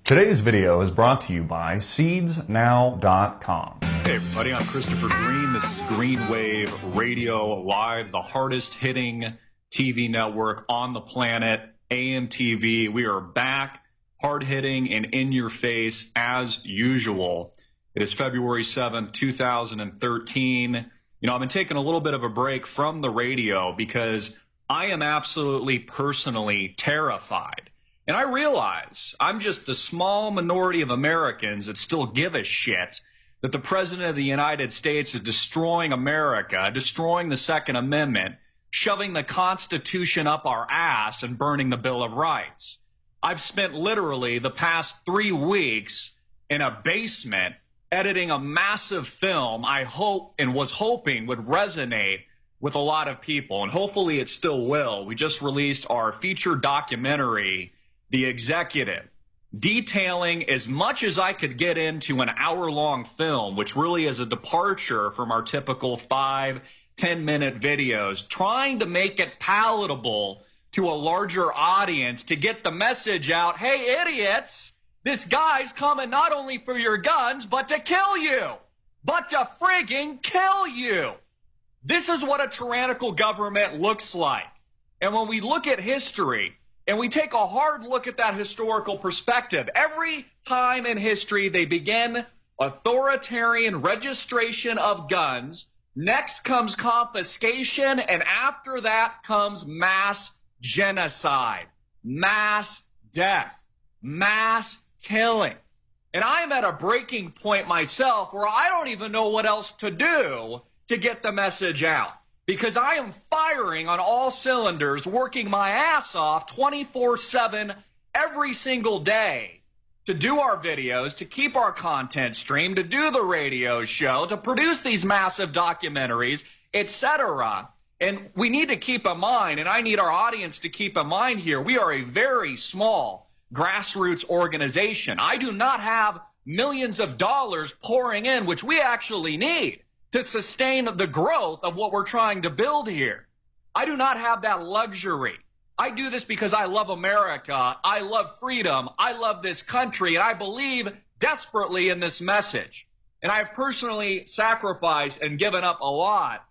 Today's video is brought to you by SeedsNow.com. Hey everybody, I'm Christopher Green. This is Green Wave Radio Live, the hardest hitting TV network on the planet, AM TV. We are back, hard hitting and in your face as usual. It is February 7th, 2013. I've been taking a little bit of a break from the radio because I am absolutely personally terrified. And I realize I'm just the small minority of Americans that still give a shit that the President of the United States is destroying America, destroying the Second Amendment, shoving the Constitution up our ass, and burning the Bill of Rights. I've spent literally the past 3 weeks in a basement editing a massive film I hope and was hoping would resonate with a lot of people, and hopefully it still will. We just released our feature documentary, The Executive, detailing as much as I could get into an hour-long film, which really is a departure from our typical 5-10 minute videos, trying to make it palatable to a larger audience to get the message out, hey, idiots, this guy's coming not only for your guns, but to kill you, but to frigging kill you. This is what a tyrannical government looks like. And when we look at history, and we take a hard look at that historical perspective, every time in history they begin authoritarian registration of guns, next comes confiscation, and after that comes mass genocide, mass death, mass killing. And I'm at a breaking point myself where I don't even know what else to do to get the message out, because I am firing on all cylinders, working my ass off 24/7 every single day to do our videos, to keep our content stream, to do the radio show, to produce these massive documentaries, etc. And we need to keep in mind, and I need our audience to keep in mind here, we are a very small grassroots organization. I do not have millions of dollars pouring in, which we actually need to sustain the growth of what we're trying to build here. I do not have that luxury. I do this because I love America, I love freedom, I love this country, and I believe desperately in this message. And I've personally sacrificed and given up a lot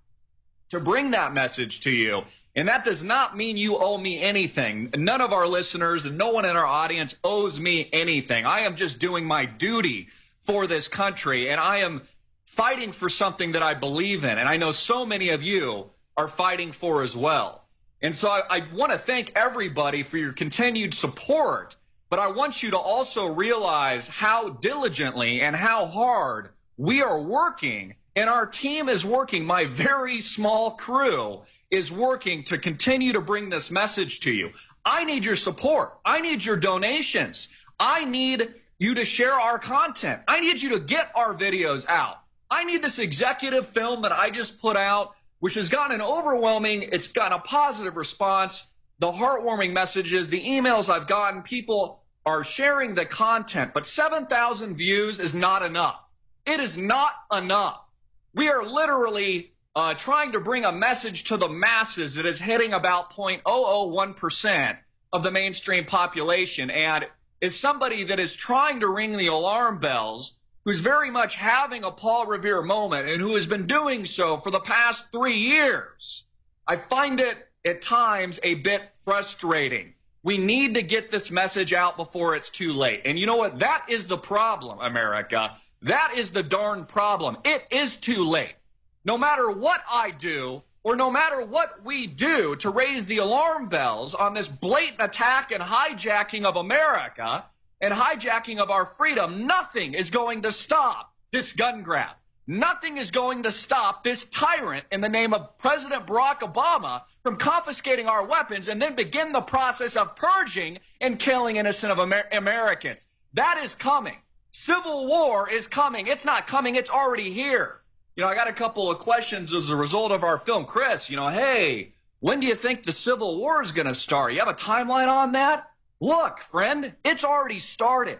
to bring that message to you. And that does not mean you owe me anything. None of our listeners and no one in our audience owes me anything. I am just doing my duty for this country, and I am fighting for something that I believe in, and I know so many of you are fighting for as well. And so I want to thank everybody for your continued support, but I want you to also realize how diligently and how hard we are working, and our team is working. My very small crew is working to continue to bring this message to you. I need your support. I need your donations. I need you to share our content. I need you to get our videos out. I need this executive film that I just put out, which has gotten it's gotten a positive response, the heartwarming messages, the emails I've gotten, people are sharing the content, but 7,000 views is not enough. It is not enough. We are literally trying to bring a message to the masses that is hitting about 0.001% of the mainstream population, and as somebody that is trying to ring the alarm bells, who's very much having a Paul Revere moment and who has been doing so for the past 3 years, I find it at times a bit frustrating. We need to get this message out before it's too late. And you know what? That is the problem, America. That is the darn problem. It is too late. No matter what I do, or no matter what we do to raise the alarm bells on this blatant attack and hijacking of America, and hijacking of our freedom, nothing is going to stop this gun grab. Nothing is going to stop this tyrant in the name of President Barack Obama from confiscating our weapons and then begin the process of purging and killing innocent Americans. That is coming. Civil war is coming. It's not coming. It's already here. I got a couple of questions as a result of our film. Chris, hey, when do you think the Civil War is going to start? You have a timeline on that? Look, friend, it's already started.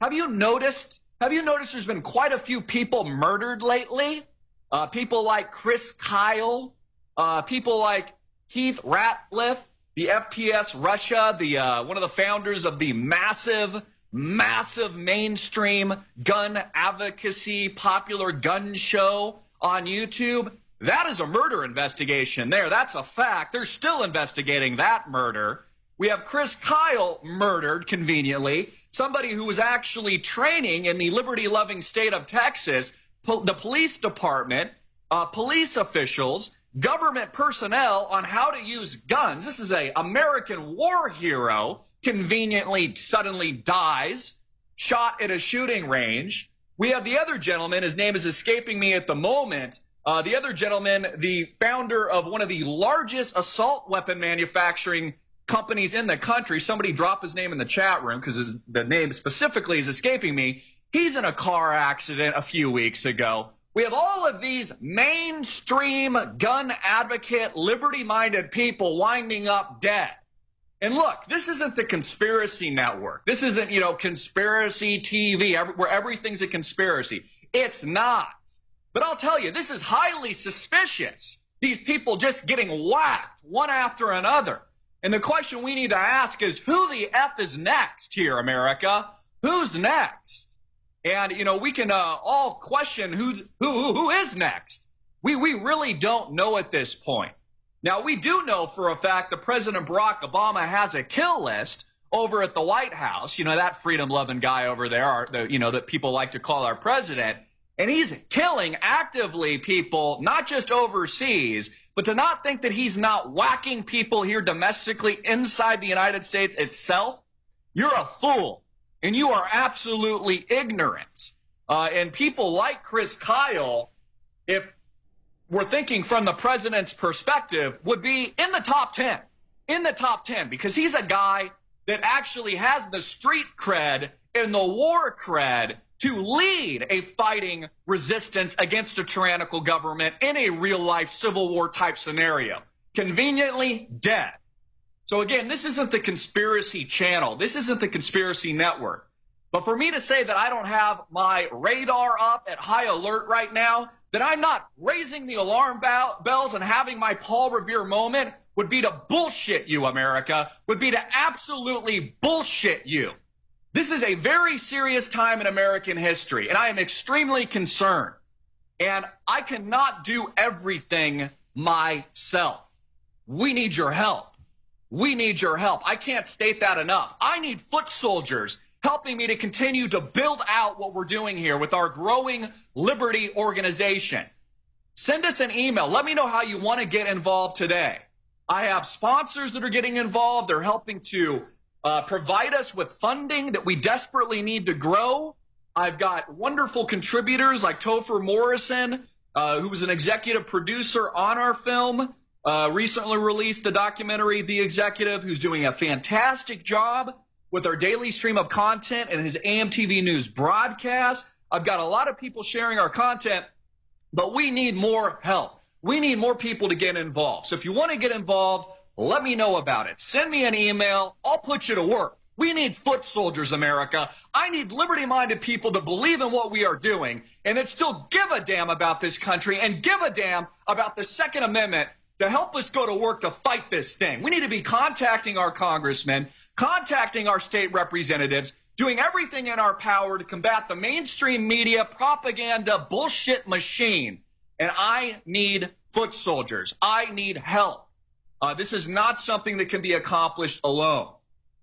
Have you noticed there's been quite a few people murdered lately? People like Chris Kyle, people like Keith Ratliff, the FPS Russia, one of the founders of the massive massive mainstream gun advocacy, popular gun show on YouTube. That is a murder investigation there. That's a fact. They're still investigating that murder. We have Chris Kyle murdered conveniently, somebody who was actually training in the liberty-loving state of Texas, the police department, police officials, government personnel on how to use guns. This is an American war hero, conveniently suddenly dies, shot at a shooting range. We have the other gentleman, his name is escaping me at the moment, the other gentleman, the founder of one of the largest assault weapon manufacturing companies in the country. Somebody drop his name in the chat room because the name specifically is escaping me. He's in a car accident a few weeks ago. We have all of these mainstream gun advocate, liberty-minded people winding up dead. And look, this isn't the conspiracy network. This isn't, conspiracy TV where everything's a conspiracy. It's not. But I'll tell you, this is highly suspicious. These people just getting whacked one after another. And the question we need to ask is, who the F is next here, America? Who's next? And, we can all question who is next. We really don't know at this point. Now, we do know for a fact that President Barack Obama has a kill list over at the White House. That freedom-loving guy over there, that people like to call our president. And he's killing actively people, not just overseas, but to not think that he's not whacking people here domestically inside the United States itself, you're a fool. And you are absolutely ignorant. And people like Chris Kyle, if we're thinking from the president's perspective, would be in the top 10. In the top 10, because he's a guy that actually has the street cred and the war cred to lead a fighting resistance against a tyrannical government in a real-life Civil War type scenario. Conveniently dead. So again, this isn't the conspiracy channel. This isn't the conspiracy network. But for me to say that I don't have my radar up at high alert right now, that I'm not raising the alarm bells and having my Paul Revere moment would be to bullshit you, America, would be to absolutely bullshit you. This is a very serious time in American history, and I am extremely concerned. And I cannot do everything myself. We need your help. We need your help. I can't state that enough. I need foot soldiers helping me to continue to build out what we're doing here with our growing Liberty organization. Send us an email. Let me know how you want to get involved today. I have sponsors that are getting involved. They're helping to provide us with funding that we desperately need to grow. I've got wonderful contributors like Topher Morrison, who was an executive producer on our film, recently released a documentary, The Executive, who's doing a fantastic job with our daily stream of content and his AMTV News broadcast. I've got a lot of people sharing our content, but we need more help. We need more people to get involved. So if you want to get involved, let me know about it. Send me an email. I'll put you to work. We need foot soldiers, America. I need liberty-minded people to believe in what we are doing and that still give a damn about this country and give a damn about the Second Amendment to help us go to work to fight this thing. We need to be contacting our congressmen, contacting our state representatives, doing everything in our power to combat the mainstream media propaganda bullshit machine. And I need foot soldiers. I need help. This is not something that can be accomplished alone.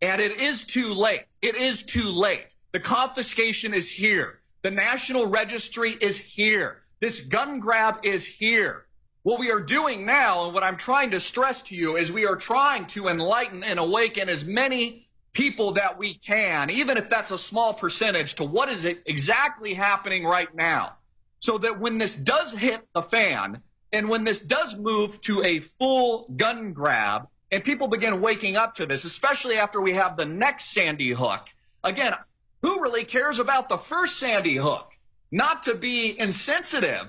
And it is too late. It is too late. The confiscation is here. The National Registry is here. This gun grab is here. What we are doing now, and what I'm trying to stress to you, is we are trying to enlighten and awaken as many people that we can, even if that's a small percentage, to what is exactly happening right now. So that when this does hit the fan, and when this does move to a full gun grab, and people begin waking up to this, especially after we have the next Sandy Hook. Again, who really cares about the first Sandy Hook? Not to be insensitive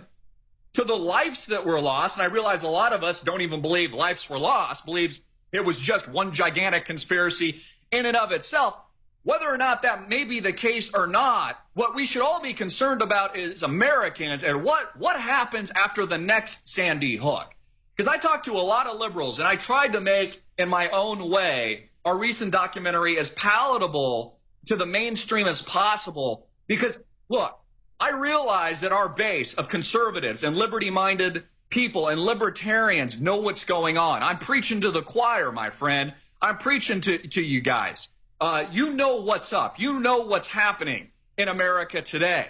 to the lives that were lost, and I realize a lot of us don't even believe lives were lost, believes it was just one gigantic conspiracy in and of itself. Whether or not that may be the case or not, what we should all be concerned about is Americans and what happens after the next Sandy Hook. Because I talked to a lot of liberals, and I tried to make, in my own way, our recent documentary as palatable to the mainstream as possible. Because, look, I realize that our base of conservatives and liberty-minded people and libertarians know what's going on. I'm preaching to the choir, my friend. I'm preaching to you guys. You know what's up. You know what's happening in America today.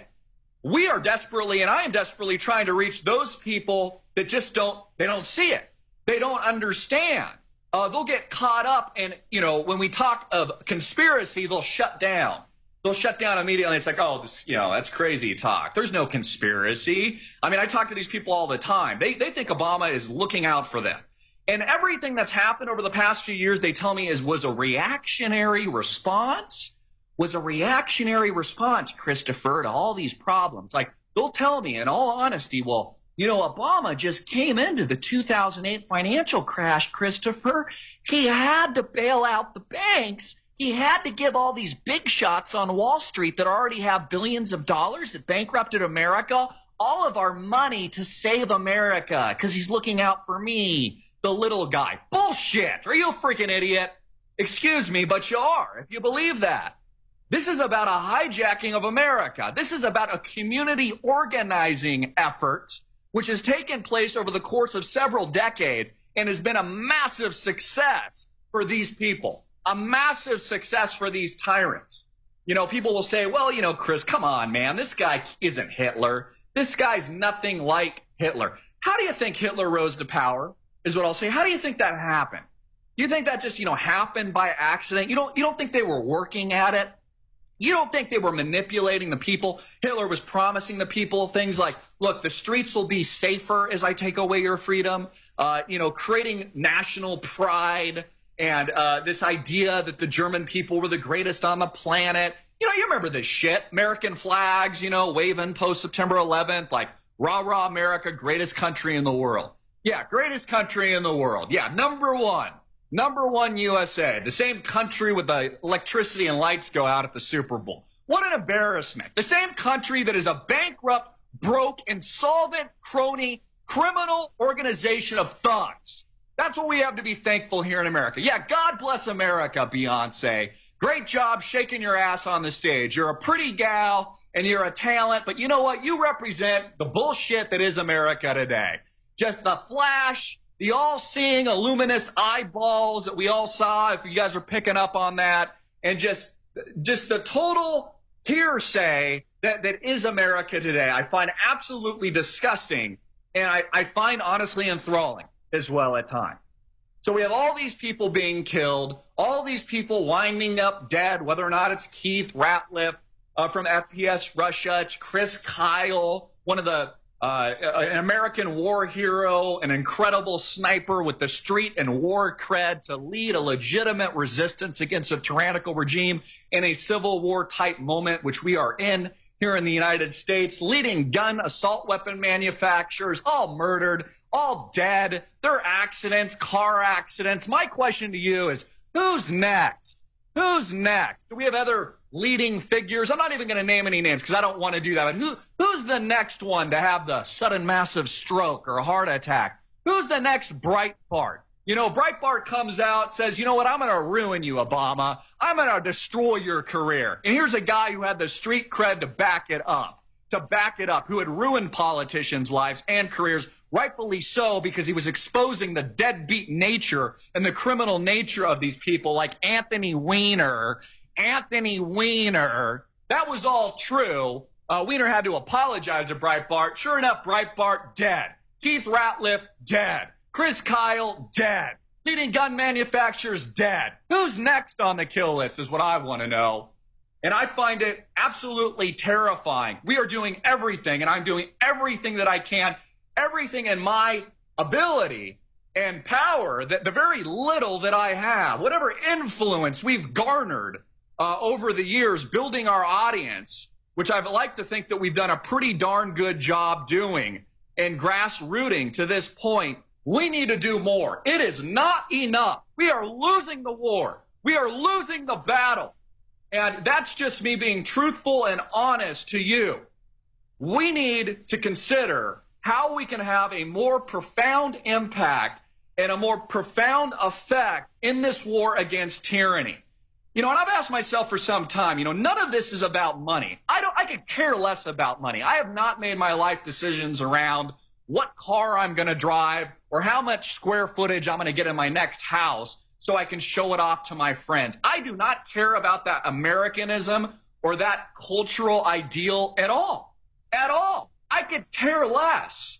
We are desperately, and I am desperately trying to reach those people that just don't see it. They don't understand. They'll get caught up and, when we talk of conspiracy, they'll shut down. They'll shut down immediately. It's like, oh, this, that's crazy talk. There's no conspiracy. I mean, I talk to these people all the time. They think Obama is looking out for them. And everything that's happened over the past few years, they tell me was a reactionary response. Was a reactionary response, Christopher, to all these problems. Like, they'll tell me in all honesty, well, Obama just came into the 2008 financial crash, Christopher. He had to bail out the banks. He had to give all these big shots on Wall Street that already have billions of dollars that bankrupted America, all of our money to save America because he's looking out for me, the little guy. Bullshit. Are you a freaking idiot? Excuse me, but you are, if you believe that. This is about a hijacking of America. This is about a community organizing effort which has taken place over the course of several decades and has been a massive success for these people, a massive success for these tyrants. People will say, well, Chris, come on, man, this guy isn't Hitler. This guy's nothing like Hitler. How do you think Hitler rose to power, is what I'll say. How do you think that happened? You think that just, happened by accident? You don't think they were working at it? You don't think they were manipulating the people? Hitler was promising the people things like, look, the streets will be safer as I take away your freedom, creating national pride and this idea that the German people were the greatest on the planet. You remember this shit. American flags, waving post-September 11th, like, rah, rah, America, greatest country in the world. Yeah, greatest country in the world. Yeah, number one USA, the same country with the electricity and lights go out at the Super Bowl. What an embarrassment. The same country that is a bankrupt, broke, insolvent, crony, criminal organization of thugs. That's what we have to be thankful here in America. Yeah, God bless America, Beyonce. Great job shaking your ass on the stage. You're a pretty gal and you're a talent, but you know what? You represent the bullshit that is America today. Just the flash, the all-seeing, luminous eyeballs that we all saw, if you guys are picking up on that, and just the total hearsay that is America today, I find absolutely disgusting, and I find honestly enthralling as well at times. So we have all these people being killed, all these people winding up dead, whether or not it's Keith Ratliff from FPS Russia, it's Chris Kyle, one of the an American war hero, an incredible sniper with the street and war cred to lead a legitimate resistance against a tyrannical regime in a civil war type moment, which we are in here in the United States, leading gun assault weapon manufacturers, all murdered, all dead. They're accidents, car accidents. My question to you is, who's next? Who's next? Do we have other leading figures? I'm not even going to name any names because I don't want to do that. But who's the next one to have the sudden massive stroke or a heart attack? Who's the next Breitbart? Breitbart comes out, says, you know what, I'm going to ruin you, Obama. I'm going to destroy your career. And here's a guy who had the street cred to back it up, who had ruined politicians' lives and careers, rightfully so, because he was exposing the deadbeat nature and the criminal nature of these people like Anthony Weiner. That was all true. Weiner had to apologize to Breitbart. Sure enough, Breitbart dead. Keith Ratliff dead. Chris Kyle dead. Leading gun manufacturers dead. Who's next on the kill list is what I want to know. And I find it absolutely terrifying. We are doing everything, and I'm doing everything that I can, everything in my ability and power, that the very little that I have, whatever influence we've garnered over the years building our audience, which I'd like to think that we've done a pretty darn good job doing and grassrooting to this point. We need to do more. It is not enough. We are losing the war. We are losing the battle. And that's just me being truthful and honest to you. We need to consider how we can have a more profound impact and a more profound effect in this war against tyranny. You know, and I've asked myself for some time, you know, none of this is about money. I could care less about money. I have not made my life decisions around what car I'm going to drive or how much square footage I'm going to get in my next house so I can show it off to my friends. I do not care about that Americanism or that cultural ideal at all. At all. I could care less.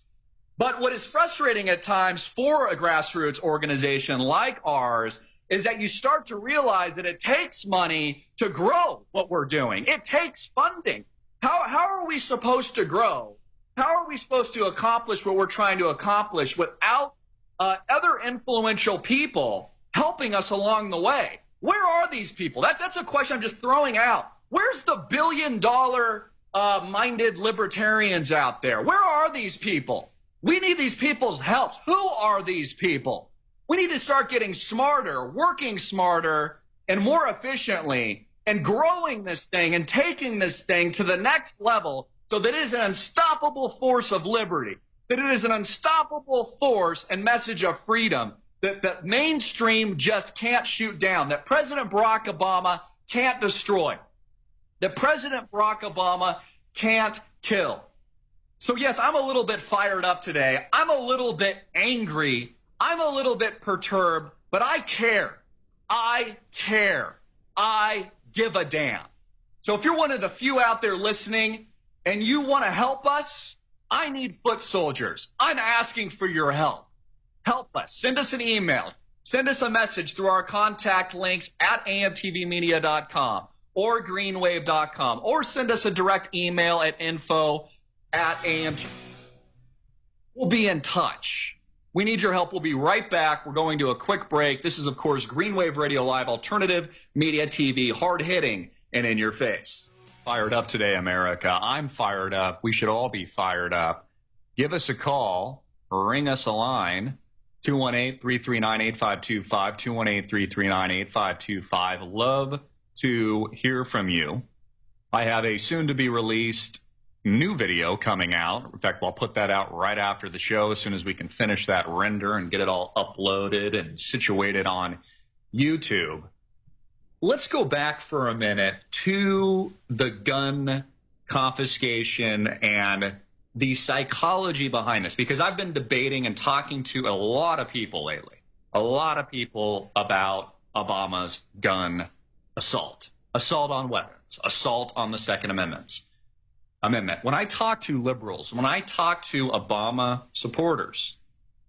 But what is frustrating at times for a grassroots organization like ours is that you start to realize that it takes money to grow what we're doing. It takes funding. How are we supposed to grow? How are we supposed to accomplish what we're trying to accomplish without other influential people helping us along the way? Where are these people? That's a question I'm just throwing out. Where's the billion-dollar minded libertarians out there? Where are these people? We need these people's help. Who are these people? We need to start getting smarter, working smarter and more efficiently and growing this thing and taking this thing to the next level so that it is an unstoppable force of liberty, that it is an unstoppable force and message of freedom that mainstream just can't shoot down, that President Barack Obama can't destroy, that President Barack Obama can't kill. So yes, I'm a little bit fired up today. I'm a little bit angry. I'm a little bit perturbed, but I care. I care. I give a damn. So if you're one of the few out there listening and you want to help us, I need foot soldiers. I'm asking for your help. Help us. Send us an email. Send us a message through our contact links at amtvmedia.com or greenwave.com, or send us a direct email at info@amt. We'll be in touch. We need your help. We'll be right back. We're going to a quick break. This is, of course, Greenwave Radio Live, alternative media TV, hard-hitting and in your face. Fired up today, America. I'm fired up. We should all be fired up. Give us a call or ring us a line, 218-339-8525, 218-339-8525. Love to hear from you. I have a soon-to-be-released new video coming out. In fact, I'll put that out right after the show as soon as we can finish that render and get it all uploaded and situated on YouTube. Let's go back for a minute to the gun confiscation and the psychology behind this, because I've been debating and talking to a lot of people lately, a lot of people about Obama's gun assault on weapons, assault on the Second Amendment. When I talk to liberals, when I talk to Obama supporters,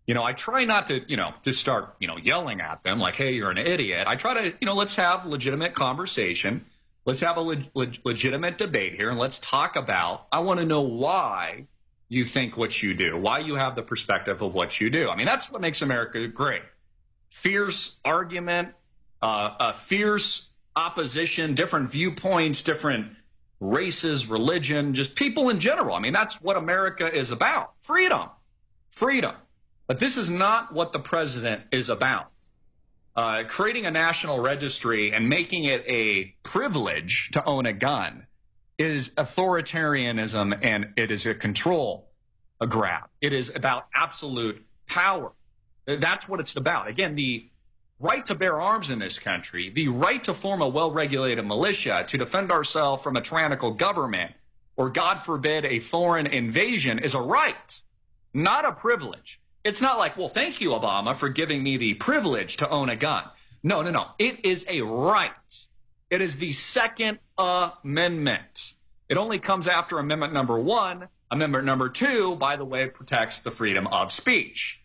I try not to, just start, yelling at them like, hey, you're an idiot. I try to, let's have legitimate conversation. Let's have a legitimate debate here, and let's talk about, I want to know why you think what you do, why you have the perspective of what you do. I mean, that's what makes America great. Fierce argument, fierce opposition, different viewpoints, different races, religion, just people in general. I mean, that's what America is about. Freedom. But this is not what the president is about. Creating a national registry and making it a privilege to own a gun is authoritarianism, and it is a grab. It is about absolute power. That's what it's about. Again, the right to bear arms in this country, the right to form a well-regulated militia to defend ourselves from a tyrannical government, or God forbid a foreign invasion, is a right, not a privilege. It's not like, well, thank you, Obama, for giving me the privilege to own a gun. No. It is a right. It is the Second Amendment. It only comes after Amendment number 1. Amendment number 2, by the way, protects the freedom of speech.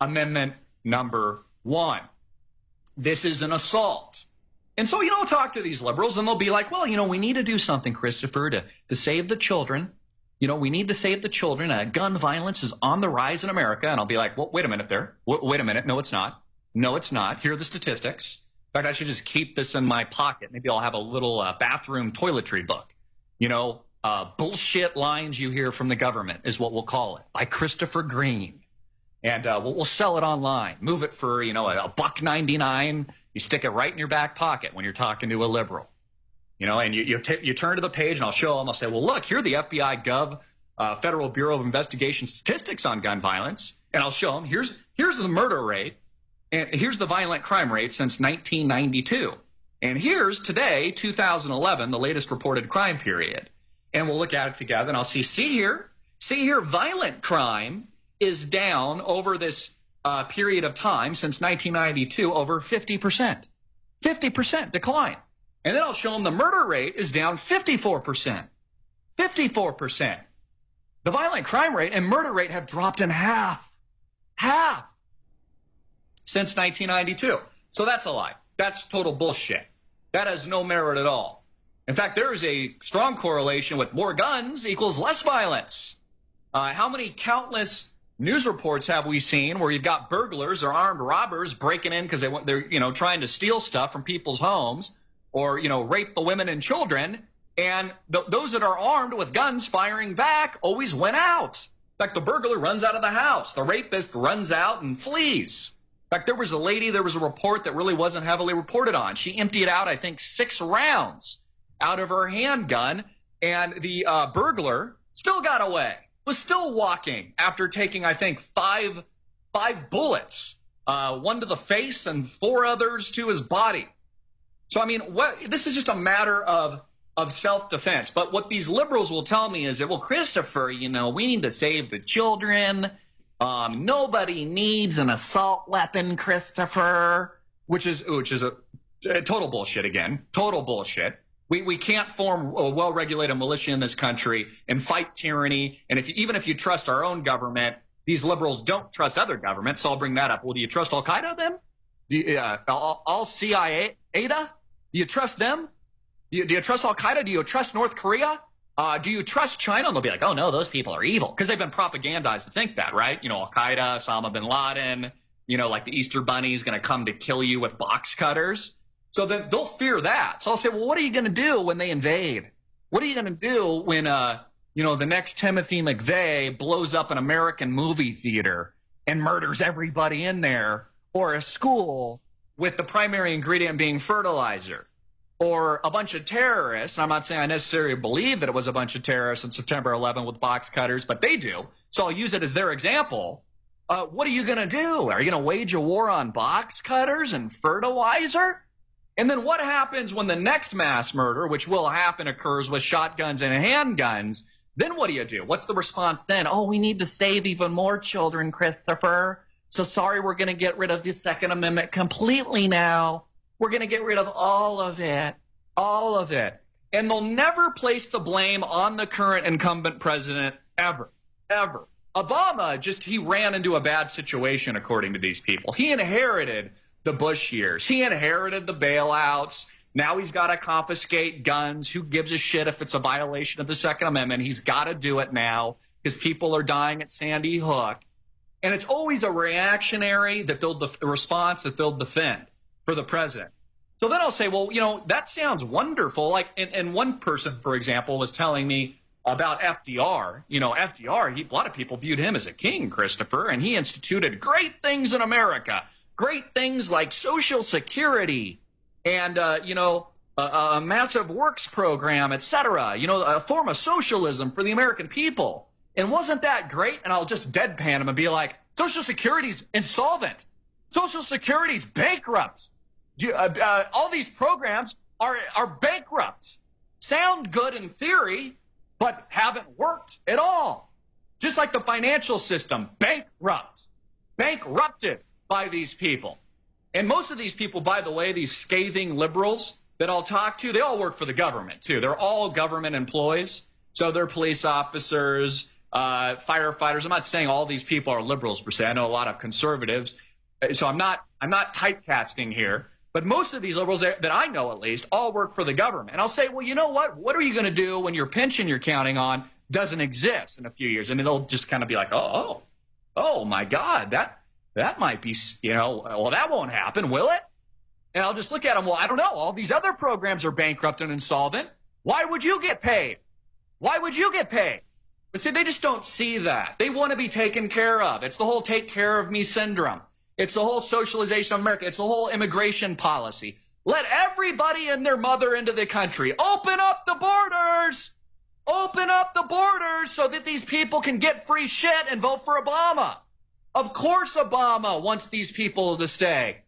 Amendment number 1. This is an assault. And so, talk to these liberals and they'll be like, well, we need to do something, Christopher, to save the children. We need to save the children. Gun violence is on the rise in America. And I'll be like, well, wait a minute there. Wait a minute. No, it's not. Here are the statistics. In fact, I should just keep this in my pocket. Maybe I'll have a little bathroom toiletry book. Bullshit lines you hear from the government is what we'll call it, by Christopher Green. And we'll sell it online. Move it for, $1.99. You stick it right in your back pocket when you're talking to a liberal. And you turn to the page, and I'll show them. I'll say, well, look, here are the FBI Gov, Federal Bureau of Investigation statistics on gun violence. And I'll show them, here's the murder rate, and here's the violent crime rate since 1992. And here's today, 2011, the latest reported crime period. And we'll look at it together, and I'll see here, violent crime is down over this period of time since 1992, over 50%. 50% decline. And then I'll show them the murder rate is down 54%. 54%. The violent crime rate and murder rate have dropped in half. Half. Since 1992. So that's a lie. That's total bullshit. That has no merit at all. In fact, there is a strong correlation with more guns equals less violence. How many countless news reports have we seen where you've got burglars or armed robbers breaking in because they're trying to steal stuff from people's homes or rape the women and children, and those that are armed with guns firing back always win out. In fact, the burglar runs out of the house. The rapist runs out and flees. In fact, there was a report that really wasn't heavily reported on. She emptied out, I think, 6 rounds out of her handgun, and the burglar still got away, was still walking after taking, I think, five bullets, 1 to the face and 4 others to his body. So, I mean, this is just a matter of self-defense. But what these liberals will tell me is that, well, Christopher, we need to save the children. Nobody needs an assault weapon, Christopher, which is a total bullshit again. Total bullshit. We can't form a well-regulated militia in this country and fight tyranny. And even if you trust our own government, these liberals don't trust other governments. So I'll bring that up. Well, do you trust Al-Qaeda then? All CIA, ADA? Do you trust them? Do you trust Al-Qaeda? Do you trust North Korea? Do you trust China? And they'll be like, oh, no, those people are evil. Because they've been propagandized to think that, right? Al-Qaeda, Osama bin Laden, like the Easter Bunny is going to come to kill you with box cutters. So then they'll fear that. So I'll say, well, what are you going to do when they invade? What are you going to do when, the next Timothy McVeigh blows up an American movie theater and murders everybody in there, or a school with the primary ingredient being fertilizer? Or a bunch of terrorists. I'm not saying I necessarily believe that it was a bunch of terrorists on September 11 with box cutters, but they do. So I'll use it as their example. What are you going to do? Are you going to wage a war on box cutters and fertilizer? And then what happens when the next mass murder, which will happen, occurs with shotguns and handguns? Then what do you do? What's the response then? Oh, we need to save even more children, Christopher. So sorry, we're going to get rid of the Second Amendment completely now. We're going to get rid of all of it. All of it. And they'll never place the blame on the current incumbent president, ever. Ever. Obama, he ran into a bad situation, according to these people. He inherited the Bush years. He inherited the bailouts. Now he's got to confiscate guns. Who gives a shit if it's a violation of the Second Amendment? He's got to do it now because people are dying at Sandy Hook. And it's always a reactionary response that they'll defend for the president. So then I'll say, well, that sounds wonderful. Like, and one person, for example, was telling me about FDR. FDR, a lot of people viewed him as a king, Christopher, and he instituted great things in America. Great things like Social Security and, a massive works program, etc. A form of socialism for the American people. And wasn't that great? And I'll just deadpan him and be like, Social Security's insolvent. Social Security's bankrupt. All these programs are bankrupt. Sound good in theory, but haven't worked at all. Just like the financial system, bankrupt. Bankrupted by these people. And most of these people, by the way, these scathing liberals that I'll talk to, they all work for the government, too. They're all government employees. So they're police officers, firefighters. I'm not saying all these people are liberals, per se. I know a lot of conservatives. So I'm not typecasting here. But most of these liberals that I know, at least, all work for the government. And I'll say, well, you know what? What are you going to do when your pension you're counting on doesn't exist in a few years? And they'll just kind of be like, oh my God, that might be, well, that won't happen, will it? And I'll just look at them, well, I don't know. All these other programs are bankrupt and insolvent. Why would you get paid? Why would you get paid? But see, they just don't see that. They want to be taken care of. It's the whole take care of me syndrome. It's the whole socialization of America. It's the whole immigration policy. Let everybody and their mother into the country. Open up the borders. Open up the borders so that these people can get free shit and vote for Obama. Of course Obama wants these people to stay.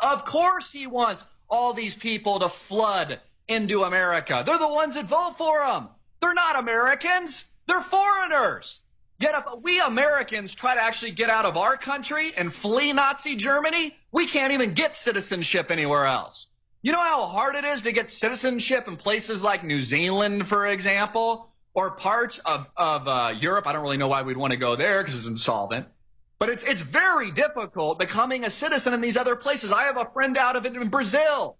Of course he wants all these people to flood into America. They're the ones that vote for them. They're not Americans. They're foreigners. Yet if we Americans try to actually get out of our country and flee Nazi Germany, we can't even get citizenship anywhere else. You know how hard it is to get citizenship in places like New Zealand, for example, or parts of Europe? I don't really know why we'd want to go there because it's insolvent. But it's very difficult becoming a citizen in these other places. I have a friend out in Brazil.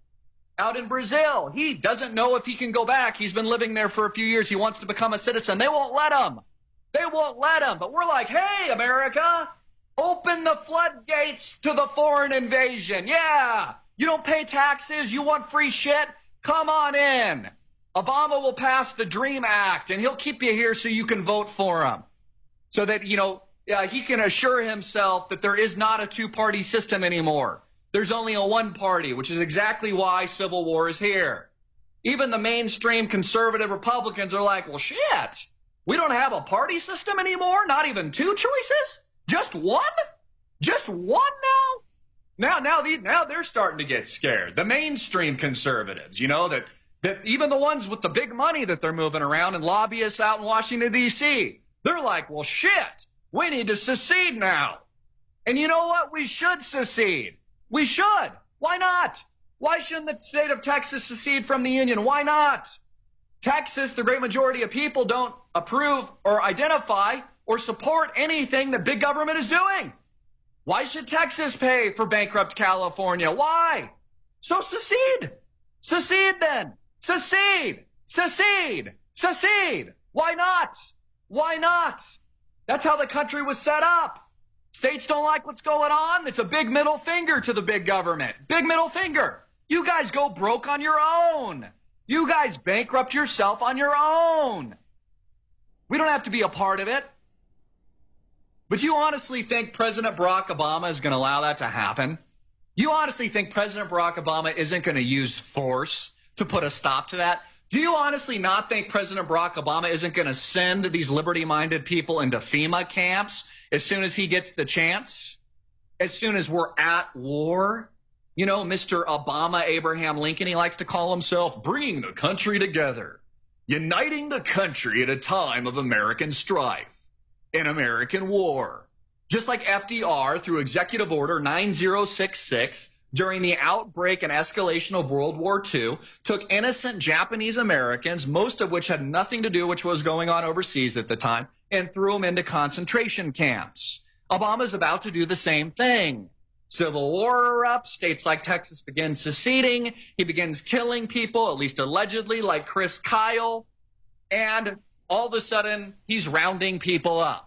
Out in Brazil. He doesn't know if he can go back. He's been living there for a few years. He wants to become a citizen. They won't let him. They won't let him. But we're like, hey, America, open the floodgates to the foreign invasion. Yeah. You don't pay taxes. You want free shit? Come on in. Obama will pass the DREAM Act, and he'll keep you here so you can vote for him. So that, he can assure himself that there is not a two-party system anymore. There's only a one party, which is exactly why civil war is here. Even the mainstream conservative Republicans are like, well, shit, we don't have a party system anymore? Not even two choices? Just one? Just one now? Now they're starting to get scared. The mainstream conservatives, that even the ones with the big money that they're moving around and lobbyists out in Washington, D.C., they're like, well, shit, we need to secede now. And you know what? We should secede. We should. Why not? Why shouldn't the state of Texas secede from the Union? Why not? Texas, the great majority of people don't approve or identify or support anything that big government is doing. Why should Texas pay for bankrupt California? Why? So secede. Secede then. Secede. Secede. Secede. Why not? Why not? That's how the country was set up. States don't like what's going on. It's a big middle finger to the big government. Big middle finger. You guys go broke on your own. You guys bankrupt yourself on your own. We don't have to be a part of it. But you honestly think President Barack Obama is going to allow that to happen? You honestly think President Barack Obama isn't going to use force to put a stop to that? Do you honestly not think President Barack Obama isn't going to send these liberty-minded people into FEMA camps as soon as he gets the chance? As soon as we're at war? Mr. Obama, Abraham Lincoln, he likes to call himself bringing the country together, uniting the country at a time of American strife, an American war. Just like FDR, through Executive Order 9066, during the outbreak and escalation of World War II, took innocent Japanese Americans, most of which had nothing to do with what was going on overseas at the time, and threw them into concentration camps. Obama's about to do the same thing. Civil war erupts, states like Texas begin seceding, he begins killing people, at least allegedly, like Chris Kyle, and all of a sudden, he's rounding people up.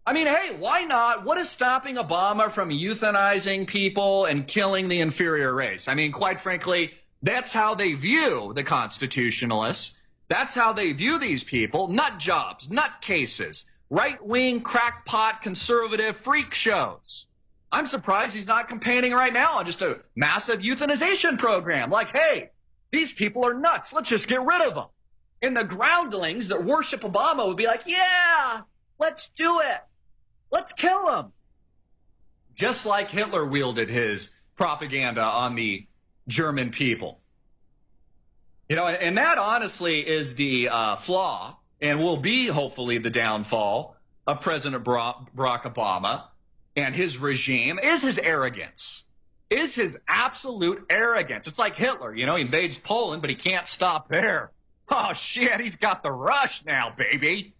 I mean, hey, why not? What is stopping Obama from euthanizing people and killing the inferior race? I mean, quite frankly, that's how they view the constitutionalists. That's how they view these people. Nut jobs, nut cases, right-wing, crackpot, conservative freak shows. I'm surprised he's not campaigning right now on just a massive euthanization program. Like, hey, these people are nuts. Let's just get rid of them. And the groundlings that worship Obama would be like, yeah, let's do it. Let's kill him. Just like Hitler wielded his propaganda on the German people. And that honestly is the flaw and will be hopefully the downfall of President Barack Obama and his regime is his arrogance, is his absolute arrogance. It's like Hitler, he invades Poland, but he can't stop there. Oh, shit, he's got the rush now, baby.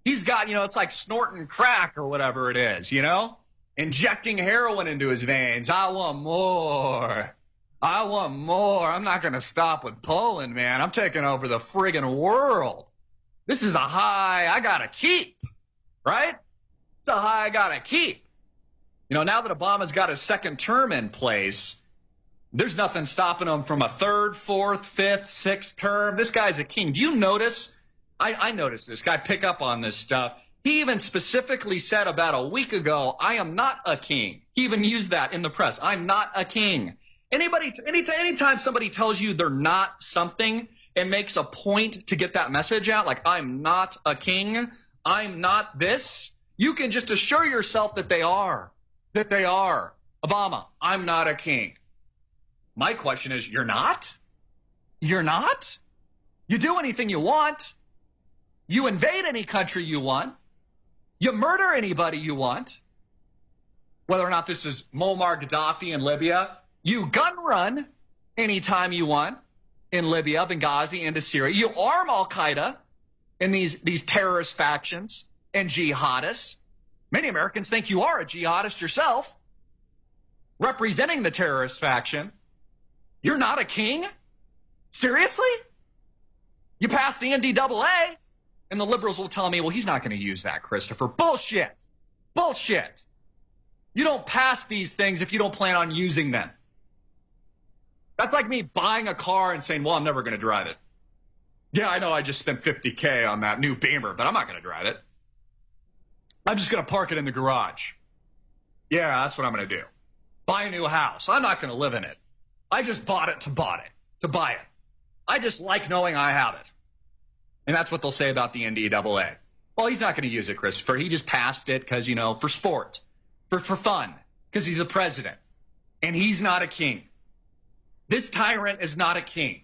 He's got, it's like snorting crack or whatever it is, injecting heroin into his veins. I want more. I want more. I'm not going to stop with Poland, man. I'm taking over the friggin' world. This is a high I got to keep, right? It's a high I got to keep. Now that Obama's got his second term in place, there's nothing stopping him from a third, fourth, fifth, sixth term. This guy's a king. Do you notice? I noticed this guy pick up on this stuff. He even specifically said about a week ago, I am not a king. He even used that in the press. I'm not a king. Anytime somebody tells you they're not something and makes a point to get that message out, like I'm not a king, I'm not this, you can just assure yourself that they are. That they are. Obama, I'm not a king. My question is, you're not? You're not? You do anything you want. You invade any country you want. You murder anybody you want. Whether or not this is Muammar Gaddafi in Libya, you gun run anytime you want in Libya, Benghazi, into Syria. You arm Al-Qaeda in these terrorist factions and jihadists. Many Americans think you are a jihadist yourself, representing the terrorist faction. You're not a king? Seriously? You pass the NDAA, and the liberals will tell me, well, he's not going to use that, Christopher. Bullshit. Bullshit. You don't pass these things if you don't plan on using them. That's like me buying a car and saying, well, I'm never going to drive it. Yeah, I know I just spent $50K on that new Beamer, but I'm not going to drive it. I'm just going to park it in the garage. Yeah, that's what I'm going to do. Buy a new house. I'm not going to live in it. I just bought it to buy it. I just like knowing I have it. And that's what they'll say about the NDAA. Well, he's not going to use it, Christopher. He just passed it because, for sport, for fun, because he's the president. And he's not a king. This tyrant is not a king.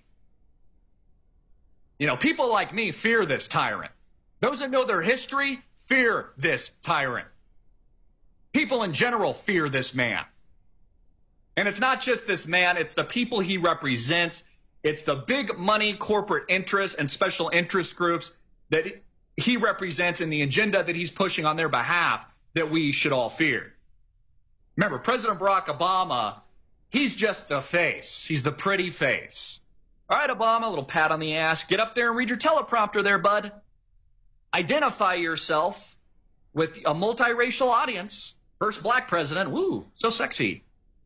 People like me fear this tyrant. Those that know their history fear this tyrant. People in general fear this man. And it's not just this man, it's the people he represents. It's the big money corporate interests and special interest groups that he represents and the agenda that he's pushing on their behalf that we should all fear. Remember, President Barack Obama, he's just the face. He's the pretty face. All right, Obama, a little pat on the ass. Get up there and read your teleprompter there, bud. Identify yourself with a multiracial audience. First black president. Woo, so sexy.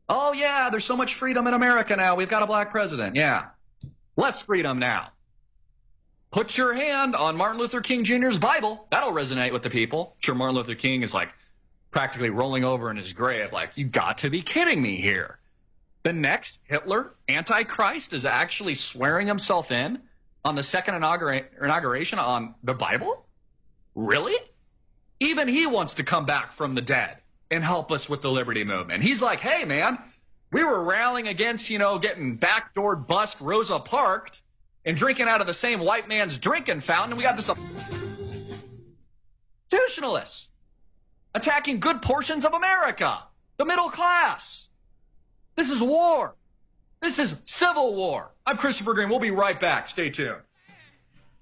Oh, yeah, there's so much freedom in America now. We've got a black president. Yeah. Less freedom now. Put your hand on Martin Luther King Jr.'s Bible. That'll resonate with the people. I'm sure Martin Luther King is practically rolling over in his grave you got to be kidding me here. The next Hitler, Antichrist, is actually swearing himself in on the second inauguration on the Bible? Really? Even he wants to come back from the dead and help us with the liberty movement. He's like, hey, man, we were rallying against, getting backdoored, bust Rosa Parks and drinking out of the same white man's drinking fountain, and we got this constitutionalists attacking good portions of America, the middle class. This is war. This is civil war. I'm Christopher Green. We'll be right back. Stay tuned.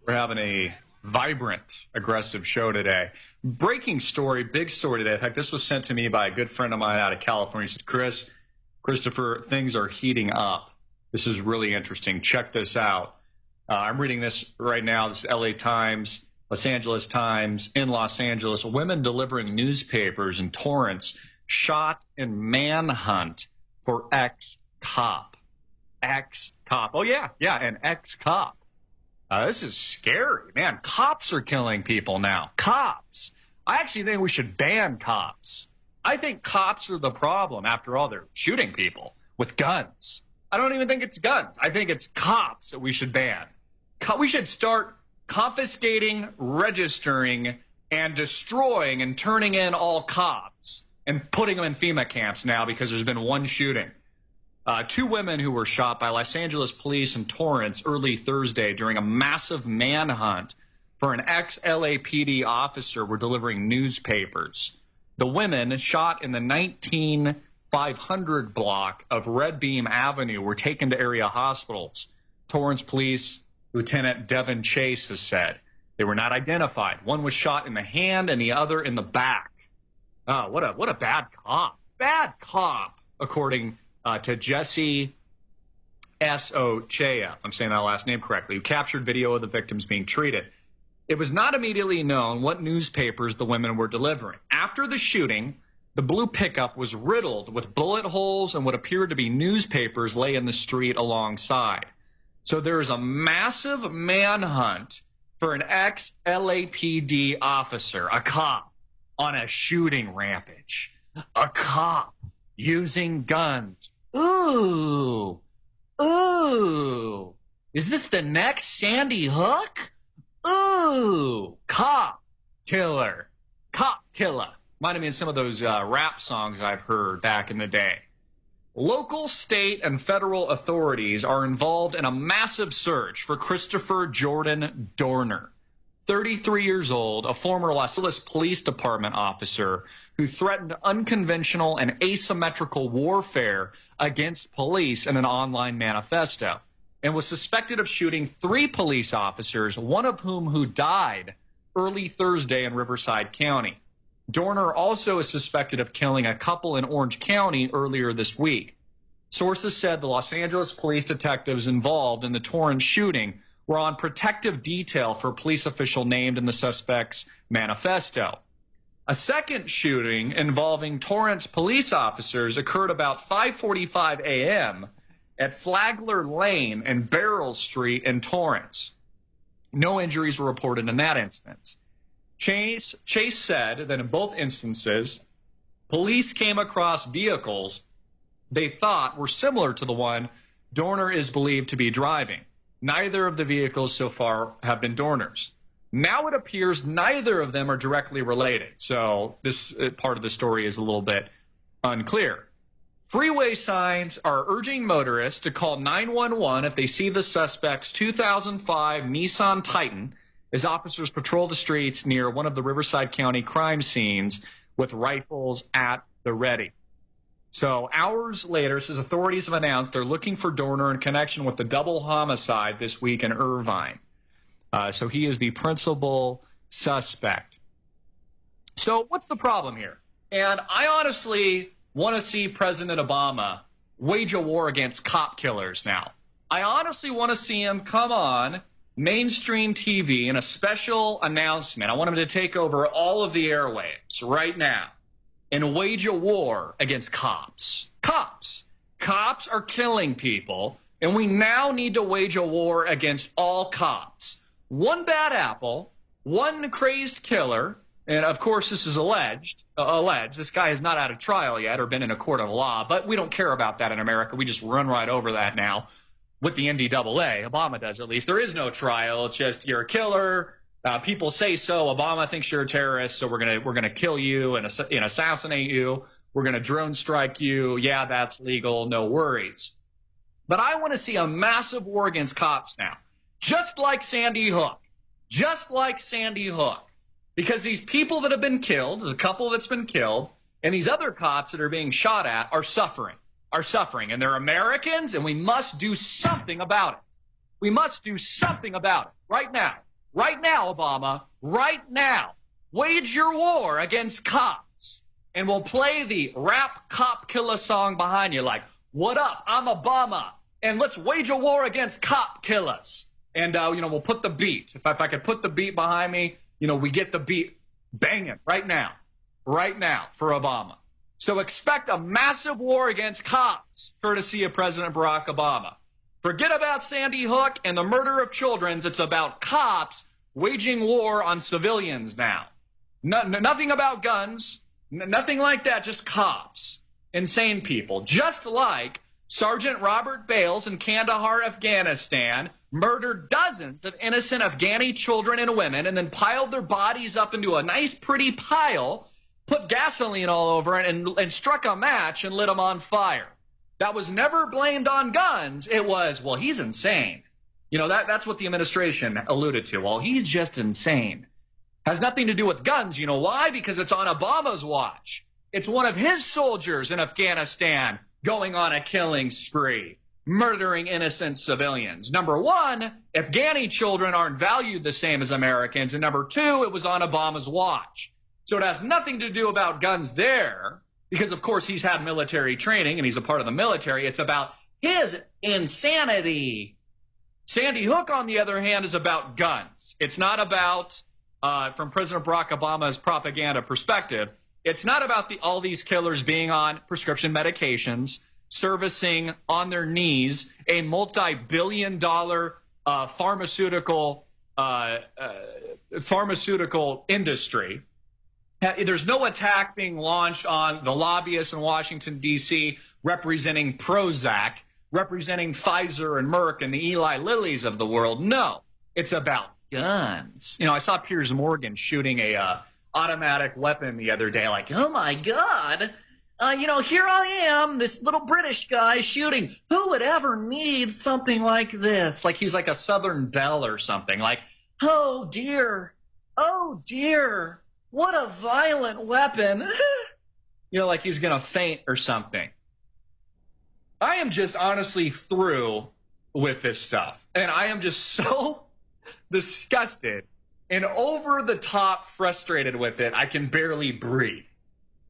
We're having a vibrant, aggressive show today. Breaking story, big story today. In fact, this was sent to me by a good friend of mine out of California. He said, Christopher, things are heating up. This is really interesting. Check this out. I'm reading this right now. This is LA Times, Los Angeles Times. In Los Angeles, women delivering newspapers in Torrance shot in manhunt for ex-cop. Ex-cop. Oh, yeah, an ex-cop. This is scary, man. Cops are killing people now. Cops. I actually think we should ban cops. I think cops are the problem. After all, they're shooting people with guns. I don't even think it's guns. I think it's cops that we should ban. We should start confiscating, registering, and destroying and turning in all cops and putting them in FEMA camps now because there's been one shooting. Two women who were shot by Los Angeles police in Torrance early Thursday during a massive manhunt for an ex-LAPD officer were delivering newspapers. The women shot in the 19500 block of Red Beam Avenue were taken to area hospitals. Torrance Police Lieutenant Devin Chase has said they were not identified. One was shot in the hand and the other in the back. Oh, what a bad cop. Bad cop, according to Jesse S. Ochea, if I'm saying that last name correctly, who captured video of the victims being treated. It was not immediately known what newspapers the women were delivering. After the shooting, the blue pickup was riddled with bullet holes and what appeared to be newspapers lay in the street alongside. So there is a massive manhunt for an ex-LAPD officer, a cop, on a shooting rampage. A cop using guns. Ooh. Is this the next Sandy Hook? Ooh. Cop killer. Cop killer. Reminded me of some of those rap songs I've heard back in the day. Local, state, and federal authorities are involved in a massive search for Christopher Jordan Dorner, 33 years old, a former Los Angeles Police Department officer who threatened unconventional and asymmetrical warfare against police in an online manifesto, and was suspected of shooting 3 police officers, one of whom died early Thursday in Riverside County. Dorner also is suspected of killing a couple in Orange County earlier this week. Sources said the Los Angeles police detectives involved in the Torrance shooting were on protective detail for a police official named in the suspect's manifesto. A second shooting involving Torrance police officers occurred about 5:45 a.m. at Flagler Lane and Beryl Street in Torrance. No injuries were reported in that instance. Chase said that in both instances, police came across vehicles they thought were similar to the one Dorner is believed to be driving. Neither of the vehicles so far have been Dorner's. Now it appears neither of them are directly related, so this part of the story is a little bit unclear. Freeway signs are urging motorists to call 911 if they see the suspect's 2005 Nissan Titan as officers patrol the streets near one of the Riverside County crime scenes with rifles at the ready. So hours later, says authorities have announced they're looking for Dorner in connection with the double homicide this week in Irvine. So he is the principal suspect. So what's the problem here? And I honestly want to see President Obama wage a war against cop killers now. I honestly want to see him come on mainstream TV in a special announcement. I want him to take over all of the airwaves right now and wage a war against cops. Cops are killing people, and we now need to wage a war against all cops. One bad apple, one crazed killer, and of course this is alleged. This guy is not out of trial yet or been in a court of law, but we don't care about that in America. We just run right over that now. With the NDAA, Obama does at least. There is no trial. It's just you're a killer. People say so. Obama thinks you're a terrorist, so we're gonna kill you and assassinate you. We're gonna drone strike you. Yeah, that's legal. No worries. But I want to see a massive war against cops now, just like Sandy Hook, because these people that have been killed, the couple that's been killed, and these other cops that are being shot at are suffering. And they're Americans, and we must do something about it. We must do something about it right now. Right now, Obama, right now. Wage your war against cops. And we'll play the rap cop killer song behind you like, what up, I'm Obama, and let's wage a war against cop killers. And, we'll put the beat. If I could put the beat behind me, we get the beat banging right now for Obama. So expect a massive war against cops, courtesy of President Barack Obama. Forget about Sandy Hook and the murder of children. It's about cops waging war on civilians now. Nothing about guns, nothing like that, just cops, insane people. Just like Sergeant Robert Bales in Kandahar, Afghanistan, murdered dozens of innocent Afghani children and women and then piled their bodies up into a nice, pretty pile, put gasoline all over it, and struck a match and lit them on fire. That was never blamed on guns. It was, well, he's insane. That's what the administration alluded to. Well, he's just insane. Has nothing to do with guns. You know why? Because it's on Obama's watch. It's one of his soldiers in Afghanistan going on a killing spree, murdering innocent civilians. Number one, Afghani children aren't valued the same as Americans. And number two, it was on Obama's watch. So it has nothing to do about guns there, because, of course, he's had military training and he's a part of the military. It's about his insanity. Sandy Hook, on the other hand, is about guns. It's not about, from President Barack Obama's propaganda perspective, it's not about all these killers being on prescription medications, servicing on their knees a multi-billion-dollar pharmaceutical industry. There's no attack being launched on the lobbyists in Washington, D.C., representing Prozac, representing Pfizer and Merck and the Eli Lillys of the world. No, it's about guns. I saw Piers Morgan shooting a automatic weapon the other day, like, oh, my God, here I am, this little British guy shooting. Who would ever need something like this? Like he's like a Southern Belle or something. Like, oh dear, what a violent weapon. Like he's going to faint or something. I am just honestly through with this stuff. And I am just so disgusted and over the top frustrated with it. I can barely breathe.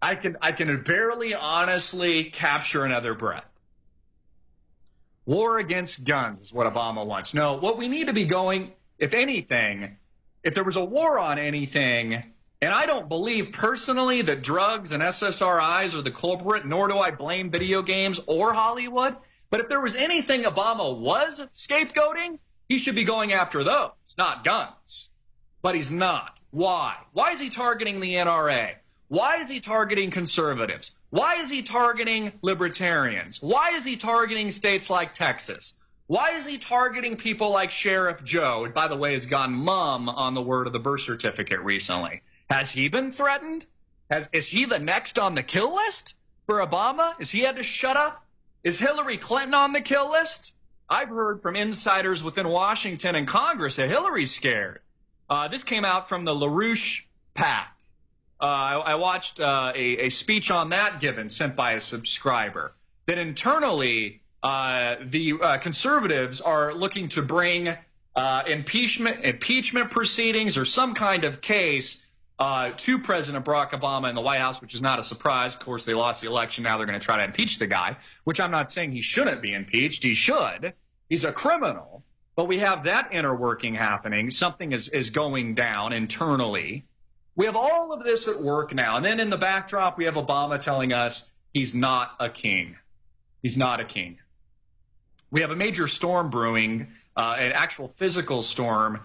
I can barely honestly capture another breath. War against guns is what Obama wants. No, what we need to be going, if anything, if there was a war on anything, and I don't believe personally that drugs and SSRIs are the culprit, nor do I blame video games or Hollywood, but if there was anything Obama was scapegoating, he should be going after those, not guns. But he's not. Why? Why is he targeting the NRA? Why is he targeting conservatives? Why is he targeting libertarians? Why is he targeting states like Texas? Why is he targeting people like Sheriff Joe, who, by the way, has gone mum on the word of the birth certificate recently? Has he been threatened? Is he the next on the kill list for Obama? Is he had to shut up? Is Hillary Clinton on the kill list? I've heard from insiders within Washington and Congress that Hillary's scared. This came out from the LaRouche PAC. I watched a speech on that given, sent by a subscriber, that internally the conservatives are looking to bring impeachment proceedings or some kind of case to President Barack Obama in the White House, which is not a surprise. Of course, they lost the election. Now they're going to try to impeach the guy, which I'm not saying he shouldn't be impeached. He should. He's a criminal. But we have that inner working happening. Something is going down internally. We have all of this at work now. And then in the backdrop, we have Obama telling us he's not a king. He's not a king. We have a major storm brewing, an actual physical storm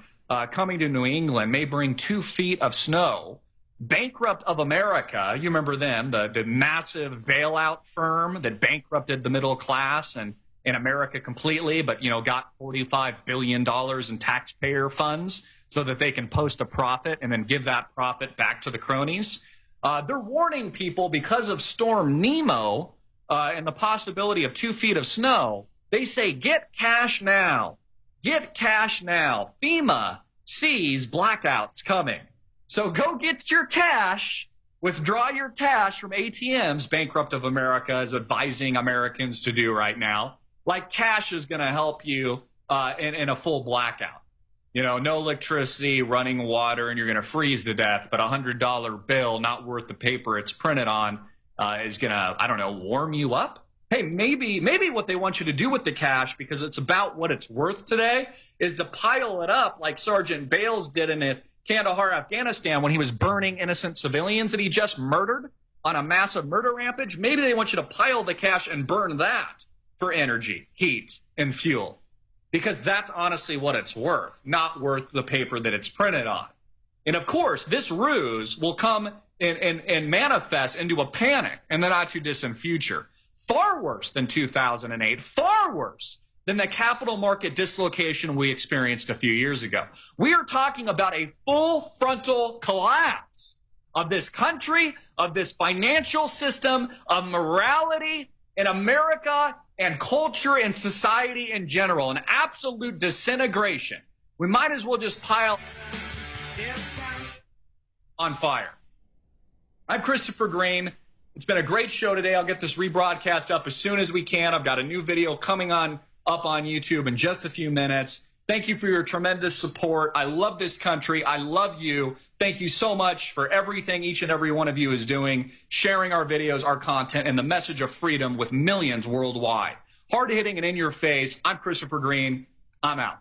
coming to New England, may bring 2 feet of snow. Bankrupt of America, you remember them, the massive bailout firm that bankrupted the middle class and in America completely, but, got $45 billion in taxpayer funds so that they can post a profit and then give that profit back to the cronies. They're warning people because of Storm Nemo and the possibility of 2 feet of snow. They say, get cash now. Get cash now. FEMA sees blackouts coming. So go get your cash. Withdraw your cash from ATMs, Bankrupt of America is advising Americans to do right now. Like cash is going to help you in a full blackout. No electricity, running water, and you're going to freeze to death. But a $100 bill, not worth the paper it's printed on, is going to, warm you up. Hey, maybe what they want you to do with the cash, because it's about what it's worth today, is to pile it up like Sergeant Bales did in Kandahar, Afghanistan, when he was burning innocent civilians that he just murdered on a massive murder rampage. Maybe they want you to pile the cash and burn that for energy, heat, and fuel, because that's honestly what it's worth, not worth the paper that it's printed on. And of course, this ruse will come and manifest into a panic in the not too distant future. Far worse than 2008, far worse than the capital market dislocation we experienced a few years ago. We are talking about a full frontal collapse of this country, of this financial system, of morality in America and culture and society in general, an absolute disintegration. We might as well just pile on fire. I'm Christopher Green. It's been a great show today. I'll get this rebroadcast up as soon as we can. I've got a new video coming up on YouTube in just a few minutes. Thank you for your tremendous support. I love this country. I love you. Thank you so much for everything each and every one of you is doing, sharing our videos, our content, and the message of freedom with millions worldwide. Hard-hitting and in your face. I'm Christopher Green. I'm out.